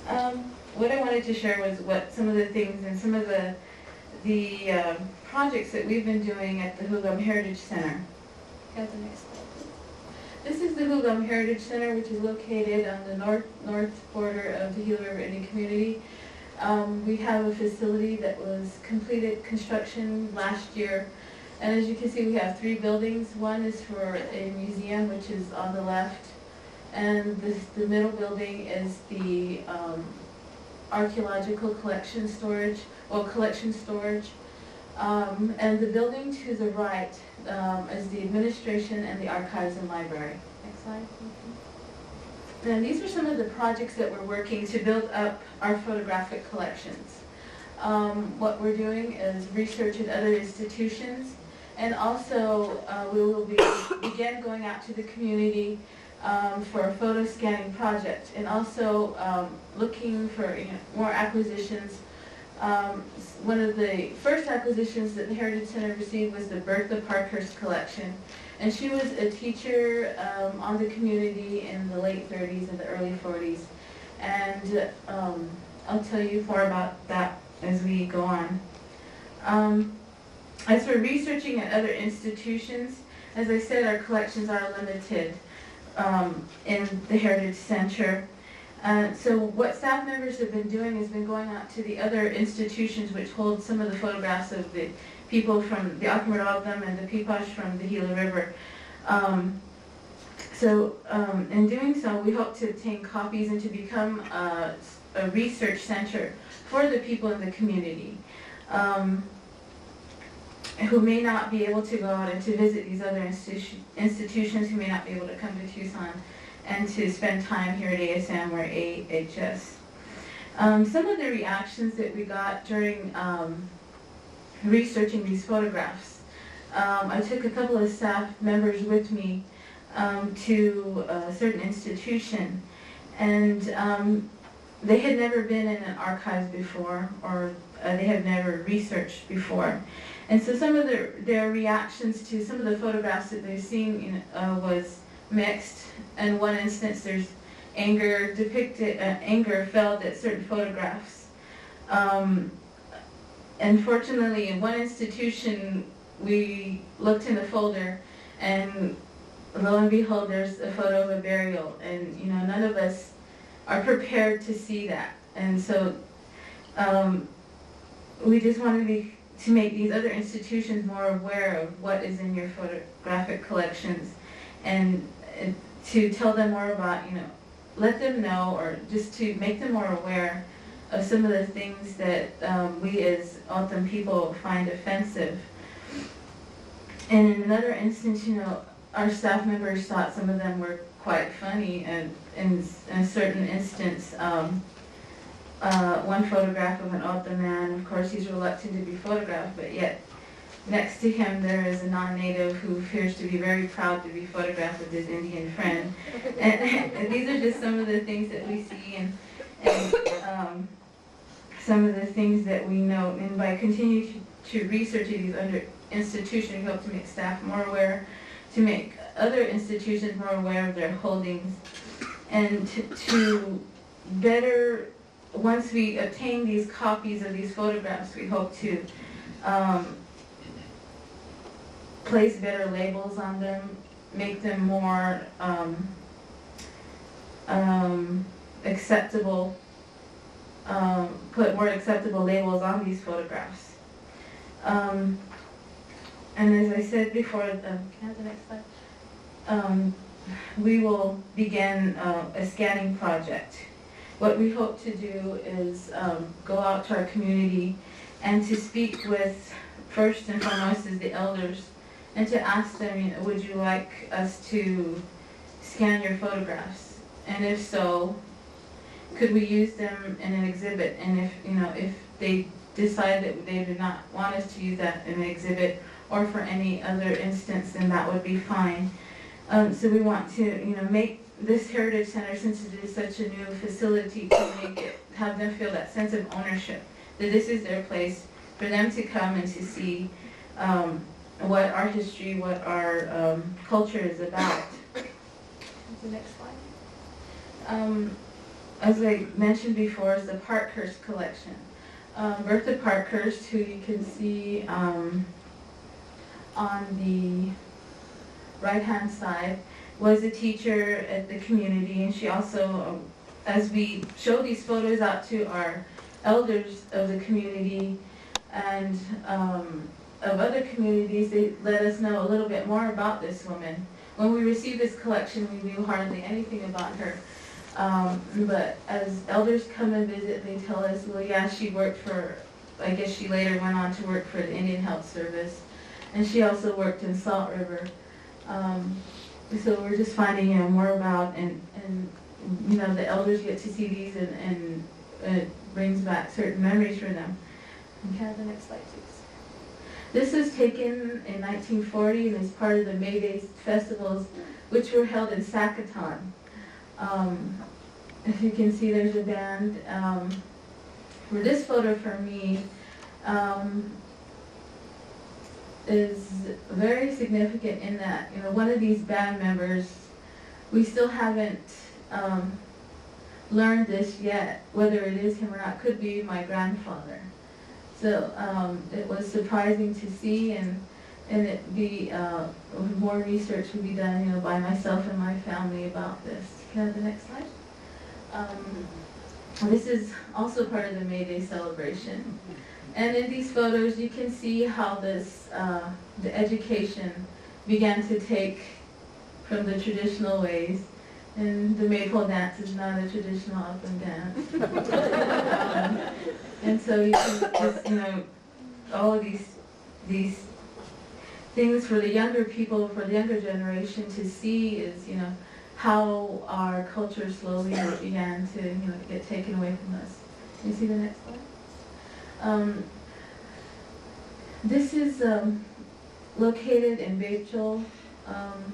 What I wanted to share was what some of the things and some of the projects that we've been doing at the Huhugam Heritage Center. Got the next slide. This is the Huhugam Heritage Center, which is located on the north border of the Gila River Indian Community. We have a facility that was completed construction last year. And as you can see, we have 3 buildings. One is for a museum, which is on the left. And the middle building is the archaeological collection storage. And the building to the right is the administration and the archives and library. Next slide. Then these are some of the projects that we're working to build up our photographic collections. What we're doing is research at other institutions, and also we will begin going out to the community for a photo scanning project, and also looking for more acquisitions. One of the first acquisitions that the Heritage Center received was the Bertha Parker's collection. And she was a teacher on the community in the late 30s and the early 40s. And I'll tell you more about that as we go on. As for researching at other institutions, as I said, our collections are limited in the Heritage Center. So what staff members have been doing is been going out to the other institutions which hold some of the photographs of the people from the Akimel O'odham and the Pipash from the Gila River. In doing so, we hope to obtain copies and to become a research center for the people in the community who may not be able to go out and to visit these other institutions, who may not be able to come to Tucson and to spend time here at ASM or AHS. Some of the reactions that we got during researching these photographs. I took a couple of staff members with me to a certain institution, and they had never been in an archive before, or they had never researched before. And so some of their reactions to some of the photographs that they've seen was mixed. In one instance, there's anger depicted, anger felt at certain photographs. Unfortunately, in one institution, we looked in the folder, and lo and behold, there's a photo of a burial, and none of us are prepared to see that. And so we just wanted to make these other institutions more aware of what is in your photographic collections, and to tell them more about, let them know, or just to make them more aware of some of the things that we as O'odham people find offensive. And in another instance, our staff members thought some of them were quite funny, and in a certain instance, one photograph of an O'odham man, of course he's reluctant to be photographed, but yet next to him there is a non-native who appears to be very proud to be photographed with his Indian friend. And these are just some of the things that we see, and some of the things that we note. And by continuing to research these other institutions, we hope to make staff more aware, to make other institutions more aware of their holdings, and to better, once we obtain these copies of these photographs, we hope to place better labels on them, make them more acceptable, put more acceptable labels on these photographs. And as I said before, can I have the next slide? We will begin a scanning project. What we hope to do is go out to our community and to speak with, first and foremost, is the elders, and to ask them, would you like us to scan your photographs? And if so, could we use them in an exhibit? And if they decide that they do not want us to use that in an exhibit or for any other instance, then that would be fine. So we want to, make this Heritage Center, since it is such a new facility, to have them feel that sense of ownership, that this is their place for them to come and to see what our history, what our culture is about. The next slide. as I mentioned before, is the Parkhurst collection. Bertha Parkhurst, who you can see on the right-hand side, was a teacher at the community, and she also, as we show these photos out to our elders of the community and of other communities, they let us know a little bit more about this woman. When we received this collection, we knew hardly anything about her. But as elders come and visit, they tell us, well, yeah, she worked for, I guess she later went on to work for the Indian Health Service, and she also worked in Salt River. So we're just finding, more about, and the elders get to see these, and it brings back certain memories for them. Can I have the next slide, please? This was taken in 1940 and is part of the May Day festivals, which were held in Sacaton. If you can see, there's a band. For this photo for me is very significant in that, one of these band members, we still haven't learned this yet, whether it is him or not, could be my grandfather. So it was surprising to see, and it be more research would be done, by myself and my family about this. Can I have the next slide? This is also part of the May Day celebration. And in these photos, you can see how this, the education began to take from the traditional ways. And the maypole dance is not a traditional upland dance. And so you can just, all of these things for the younger people, for the younger generation to see is, how our culture slowly began to, get taken away from us. Can you see the next slide? This is located in Bachel,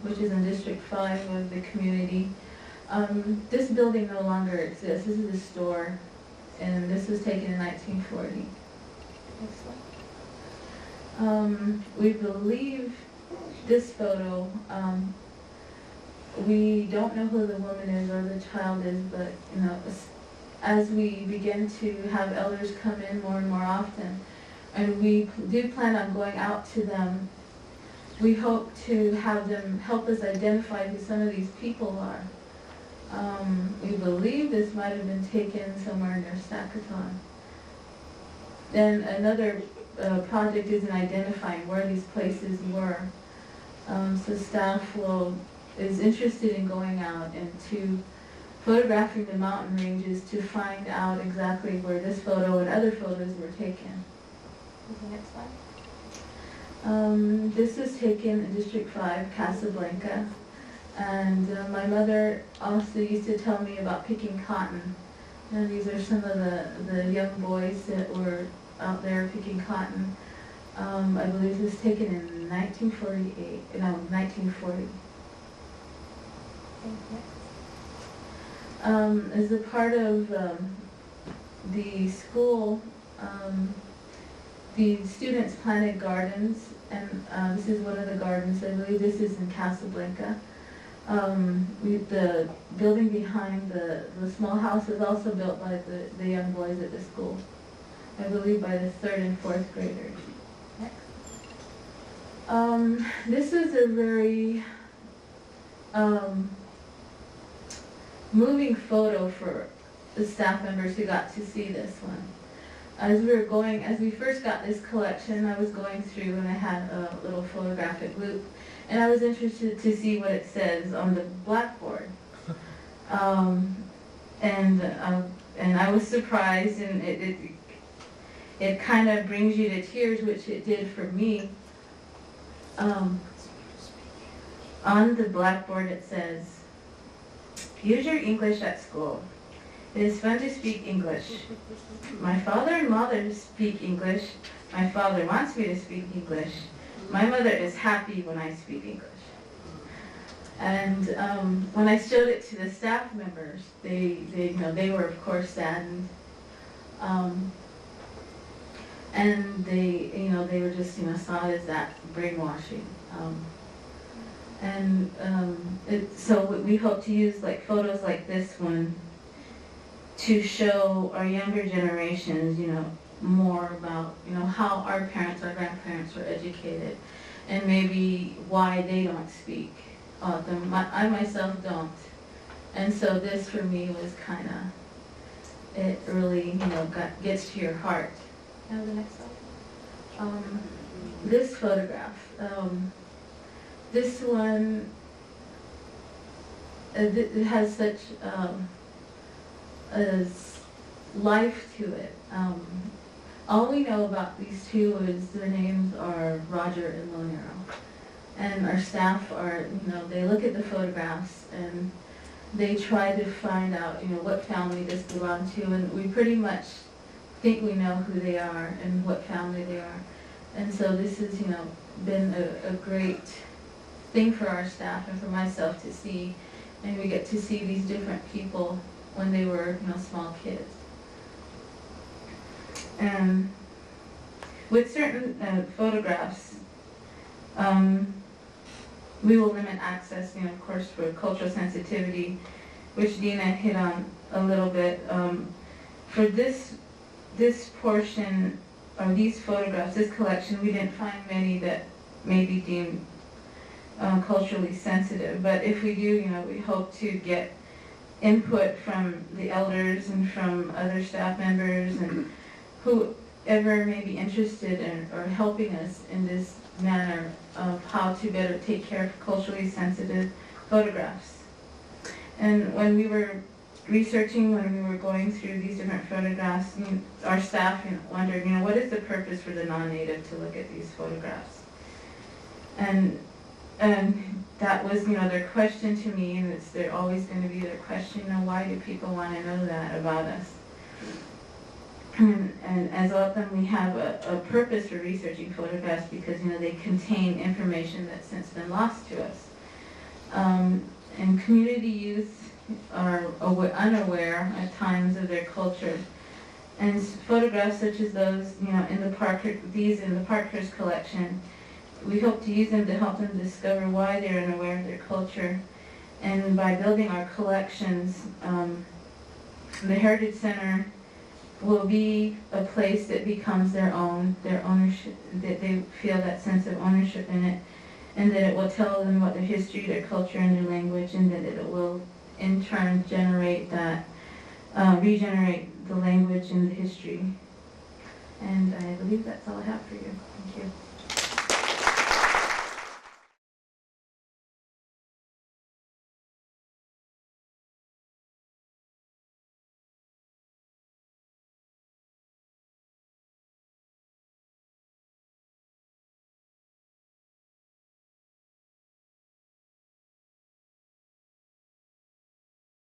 which is in District 5 of the community. This building no longer exists. This is a store, and this was taken in 1940. Next slide. We believe this photo, we don't know who the woman is or the child is, but as we begin to have elders come in more and more often, and we do plan on going out to them, we hope to have them help us identify who some of these people are. We believe this might have been taken somewhere near Sacaton. Then another project is in identifying where these places were. So staff is interested in going out and to photographing the mountain ranges to find out exactly where this photo and other photos were taken. The next slide. This was taken in District 5, Casablanca. And my mother also used to tell me about picking cotton. And these are some of the young boys that were out there picking cotton. I believe this was taken in 1940. As a part of the school, the students planted gardens, and this is one of the gardens. I believe this is in Casablanca. The building behind the small house was also built by the young boys at the school. I believe by the 3rd and 4th graders. This is a very moving photo for the staff members who got to see this one. As we first got this collection, I was going through and I had a little photographic loop, and I was interested to see what it says on the blackboard. And I was surprised, and it kind of brings you to tears, which it did for me. On the blackboard it says, "Use your English at school. It is fun to speak English. My father and mother speak English. My father wants me to speak English. My mother is happy when I speak English." And when I showed it to the staff members, they were of course saddened. And they were just, saw it as that brainwashing. So we hope to use photos like this one to show our younger generations, more about, how our parents, our grandparents were educated, and maybe why they don't speak them. I myself don't. And so this for me was kind of, it really, gets to your heart. Now the next slide. This photograph, this one, it has such a life to it. All we know about these two is their names are Roger and Lonero. And our staff are, they look at the photographs and they try to find out, what family this belonged to, and we pretty much think we know who they are and what family they are. And so this has, been a great thing for our staff and for myself to see, and we get to see these different people when they were, small kids. And with certain photographs, we will limit access, of course, for cultural sensitivity, which Dina hit on a little bit. For this portion, or these photographs, this collection, we didn't find many that may be deemed culturally sensitive. But if we do, we hope to get input from the elders and from other staff members and whoever may be interested in or helping us in this manner of how to better take care of culturally sensitive photographs. And when we were researching, when we were going through these different photographs, our staff wondered, what is the purpose for the non-native to look at these photographs? And that was, their question to me, and they're always going to be their question, why do people want to know that about us? And as often we have a purpose for researching photographs because, they contain information that's since been lost to us. And community youth are unaware at times of their culture. And photographs such as those, in the Parker's collection, we hope to use them to help them discover why they're unaware of their culture. And by building our collections, the Heritage Center will be a place that becomes their ownership, that they feel that sense of ownership in it, and that it will tell them about their history, their culture, and their language, and that it will in turn generate that, regenerate the language and the history. And I believe that's all I have for you. Thank you.